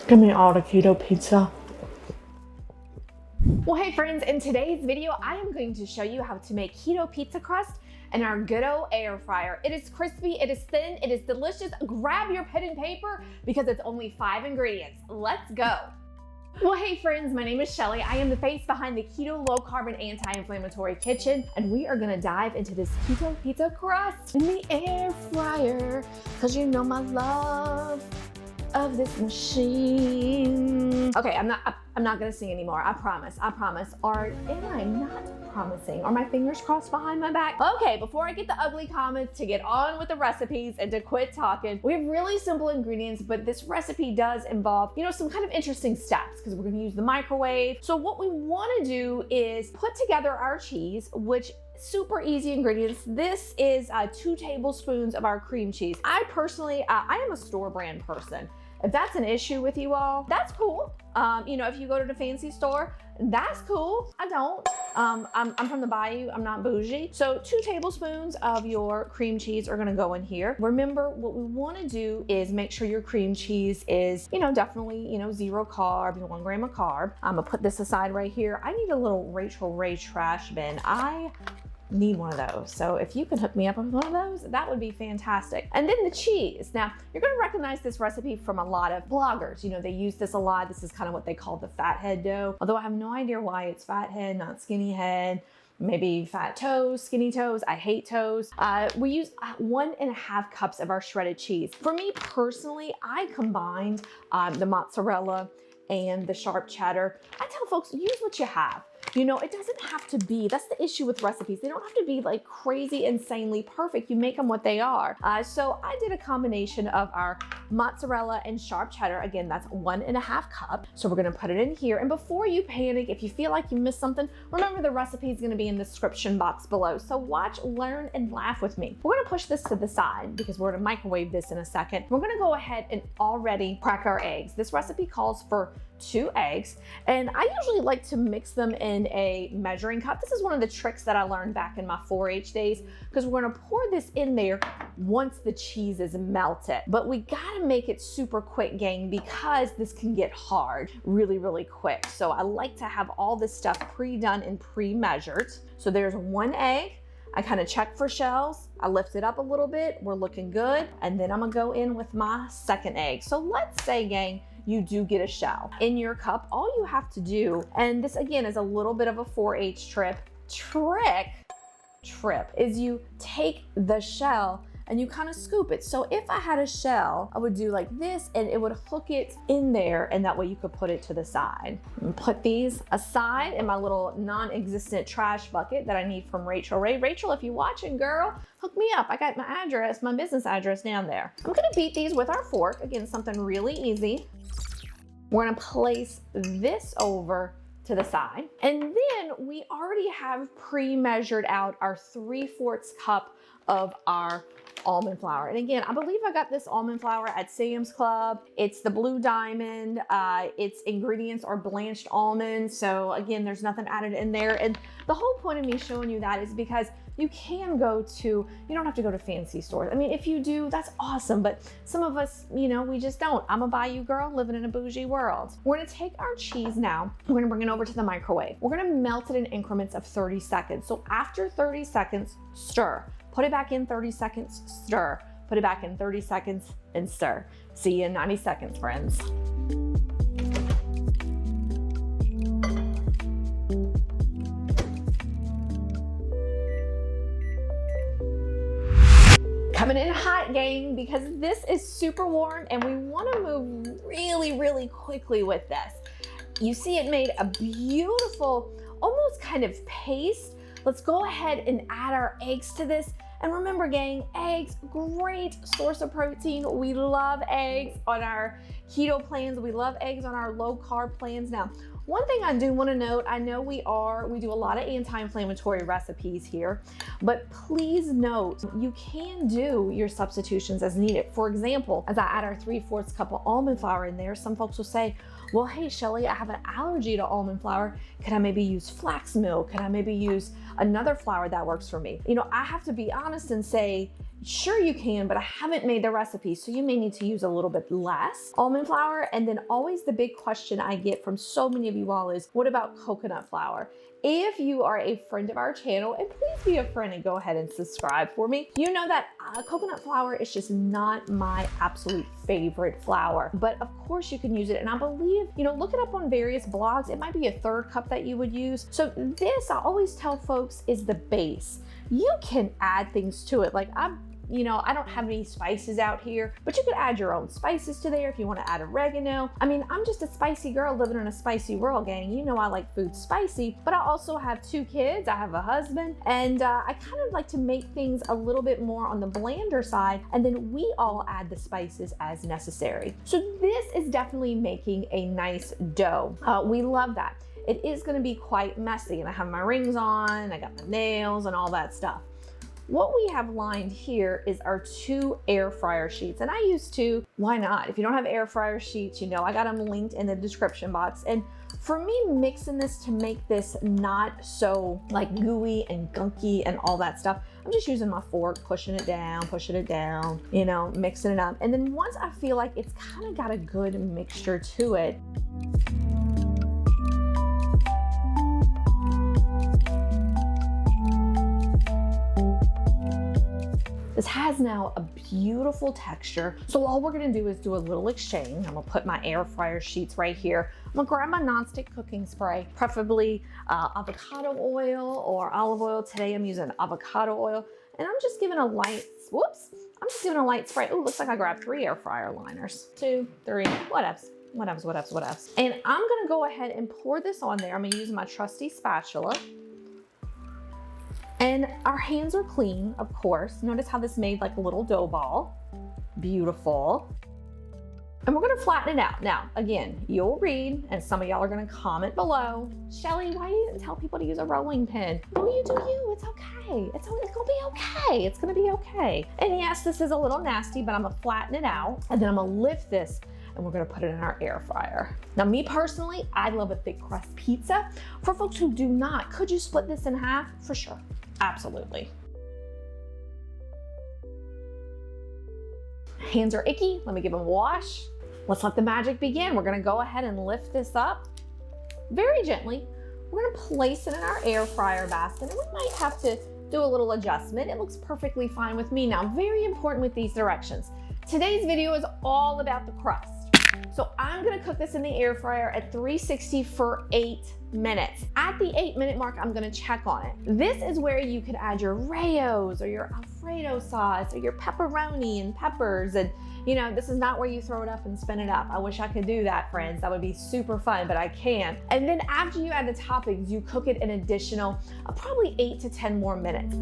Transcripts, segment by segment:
Give me all the keto pizza. Well, hey friends, in today's video, I am going to show you how to make keto pizza crust in our good old air fryer. It is crispy, it is thin, it is delicious. Grab your pen and paper because it's only 5 ingredients. Let's go. Well, hey friends, my name is Shelly. I am the face behind the Keto Low Carb and Anti-Inflammatory Kitchen, and we are gonna dive into this keto pizza crust in the air fryer, cause you know my love of this machine. Okay, I'm not gonna sing anymore. I promise. Or am I not promising? Are my fingers crossed behind my back? Okay, before I get the ugly comments, to get on with the recipes and to quit talking, we have really simple ingredients, but this recipe does involve, some kind of interesting steps because we're gonna use the microwave. So what we wanna do is put together our cheese, which super easy ingredients. This is 2 tablespoons of our cream cheese. I personally, I am a store brand person. If that's an issue with you all, that's cool. If you go to the fancy store, that's cool. I don't. I'm from the Bayou, I'm not bougie. So 2 tablespoons of your cream cheese are gonna go in here. Remember, what we wanna do is make sure your cream cheese is, definitely, 0 carb, 1 gram of carb. I'm gonna put this aside right here. I need a little Rachel Ray trash bin. I need one of those. So if you can hook me up with one of those, that would be fantastic. And then the cheese. Now, you're gonna recognize this recipe from a lot of bloggers. They use this a lot. This is kind of what they call the fathead dough. Although I have no idea why it's fathead, not skinny head. Maybe fat toes, skinny toes. I hate toes. We use 1.5 cups of our shredded cheese. For me personally, I combined the mozzarella and the sharp cheddar. I tell folks, use what you have. It doesn't have to be, that's the issue with recipes. They don't have to be like crazy, insanely perfect. You make them what they are. So I did a combination of our mozzarella and sharp cheddar. Again, that's 1.5 cup. So we're gonna put it in here. And before you panic, if you feel like you missed something, remember the recipe is gonna be in the description box below. So watch, learn, and laugh with me. We're gonna push this to the side because we're gonna microwave this in a second. We're gonna go ahead and already crack our eggs. This recipe calls for 2 eggs, and I usually like to mix them in a measuring cup. This is one of the tricks that I learned back in my 4-H days, because we're gonna pour this in there once the cheese is melted. But we gotta make it super quick, gang, because this can get hard really, really quick. So I like to have all this stuff pre-done and pre-measured. So there's 1 egg. I kind of check for shells. I lift it up a little bit. We're looking good. And then I'm gonna go in with my 2nd egg. So let's say, gang, you do get a shell in your cup. All you have to do, and this again is a little bit of a 4-H trick, is you take the shell and you kind of scoop it. So if I had a shell, I would do like this and it would hook it in there, and that way you could put it to the side. And put these aside in my little non-existent trash bucket that I need from Rachel Ray. Rachel, if you're watching, girl, hook me up. I got my address, my business address down there. I'm gonna beat these with our fork. Again, something really easy. We're gonna place this over to the side. And then we already have pre-measured out our 3/4 cup of our almond flour. And again, I believe I got this almond flour at Sam's Club. It's the Blue Diamond. Its ingredients are blanched almonds. So again, there's nothing added in there. And the whole point of me showing you that is because you can go to, you don't have to go to fancy stores. I mean, if you do, that's awesome. But some of us, we just don't. I'm a Bayou girl living in a bougie world. We're gonna take our cheese now. We're gonna bring it over to the microwave. We're gonna melt it in increments of 30 seconds. So after 30 seconds, stir. Put it back in 30 seconds, stir. Put it back in 30 seconds and stir. See you in 90 seconds, friends. Coming in hot, gang, because this is super warm and we wanna move really, really quickly with this. You see it made a beautiful, almost kind of paste. Let's go ahead and add our eggs to this. And remember, gang, eggs, great source of protein. We love eggs on our keto plans. We love eggs on our low carb plans. Now, one thing I do want to note, I know we do a lot of anti-inflammatory recipes here, but please note, you can do your substitutions as needed. For example, as I add our 3/4 cup of almond flour in there, some folks will say, well, hey, Shelly, I have an allergy to almond flour. Could I maybe use flax milk? Could I maybe use another flour that works for me? I have to be honest and say, Sure you can, but I haven't made the recipe, so you may need to use a little bit less almond flour. And then always the big question I get from so many of you all is, what about coconut flour? If you are a friend of our channel, and please be a friend and go ahead and subscribe for me, you know that coconut flour is just not my absolute favorite flour. But of course you can use it. And I believe, look it up on various blogs. It might be a 1/3 cup that you would use. So this, I always tell folks, is the base. You can add things to it. Like I don't have any spices out here, but you could add your own spices to there if you want to add oregano. I mean, I'm just a spicy girl living in a spicy world, gang. I like food spicy, but I also have 2 kids. I have a husband, and I kind of like to make things a little bit more on the blander side, and then we all add the spices as necessary. So this is definitely making a nice dough. We love that. It is going to be quite messy, and I have my rings on, I got my nails and all that stuff. What we have lined here is our 2 air fryer sheets, and I use 2. Why not? If you don't have air fryer sheets, I got them linked in the description box. And for me, mixing this to make this not so like gooey and gunky and all that stuff, I'm just using my fork, pushing it down, mixing it up. And then once I feel like it's kind of got a good mixture to it, this has now a beautiful texture. So all we're gonna do is do a little exchange. I'm gonna put my air fryer sheets right here. I'm gonna grab my nonstick cooking spray, preferably avocado oil or olive oil. Today I'm using avocado oil, and I'm just giving a light, I'm just giving a light spray. Oh, looks like I grabbed 3 air fryer liners. 2, 3, whatevs. And I'm gonna go ahead and pour this on there. I'm gonna use my trusty spatula. And our hands are clean, of course. Notice how this made like a little dough ball. Beautiful. And we're gonna flatten it out. Now, again, you'll read, and some of y'all are gonna comment below, Shelly, why you didn't tell people to use a rolling pin? Oh, you do you, it's okay. It's gonna be okay, it's gonna be okay. And yes, this is a little nasty, but I'm gonna flatten it out, and then I'm gonna lift this, and we're gonna put it in our air fryer. Now, me personally, I love a thick crust pizza. For folks who do not, could you split this in half? For sure. Absolutely. Hands are icky. Let me give them a wash. Let's let the magic begin. We're gonna go ahead and lift this up very gently. We're gonna place it in our air fryer basket, and we might have to do a little adjustment. It looks perfectly fine with me. Now, very important with these directions. Today's video is all about the crust. So I'm gonna cook this in the air fryer at 360 for 8 minutes. At the 8-minute mark, I'm gonna check on it. This is where you could add your Rayos or your Alfredo sauce or your pepperoni and peppers. And this is not where you throw it up and spin it up. I wish I could do that, friends. That would be super fun, but I can't. And then after you add the toppings, you cook it an additional probably 8 to 10 more minutes.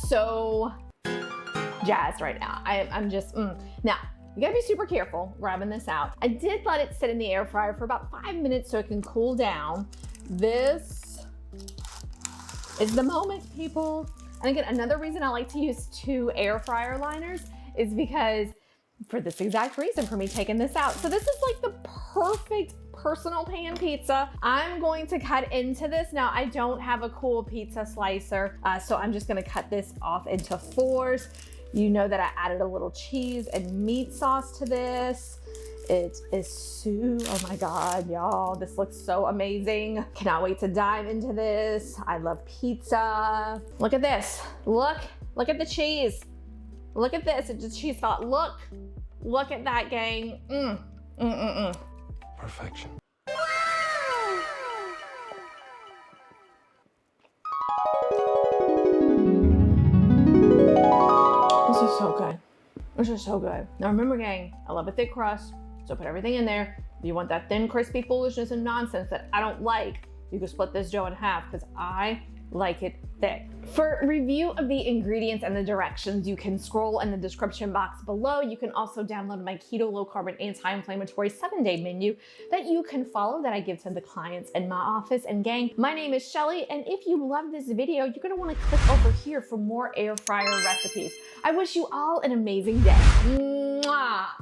So jazzed right now. I'm just, Now, you gotta be super careful grabbing this out. I did let it sit in the air fryer for about 5 minutes so it can cool down. This is the moment, people. And again, another reason I like to use 2 air fryer liners is because for this exact reason, for me taking this out. So this is like the perfect personal pan pizza. I'm going to cut into this. Now, I don't have a cool pizza slicer, so I'm just gonna cut this off into 4s. You know that I added a little cheese and meat sauce to this. It is oh my God, y'all, this looks so amazing. Cannot wait to dive into this. I love pizza. Look at this, look at the cheese. Look at this, it's just cheese felt. Look at that, gang. Perfection. This is so good. This is so good. Now remember, gang, I love a thick crust, so put everything in there. If you want that thin, crispy foolishness and nonsense that I don't like, you can split this dough in half, because I like it thick. For review of the ingredients and the directions, you can scroll in the description box below. You can also download my keto low carb and anti-inflammatory 7-day menu that you can follow that I give to the clients in my office. And gang, my name is Shelly, and if you love this video, you're gonna wanna click over here for more air fryer recipes. I wish you all an amazing day. Mwah!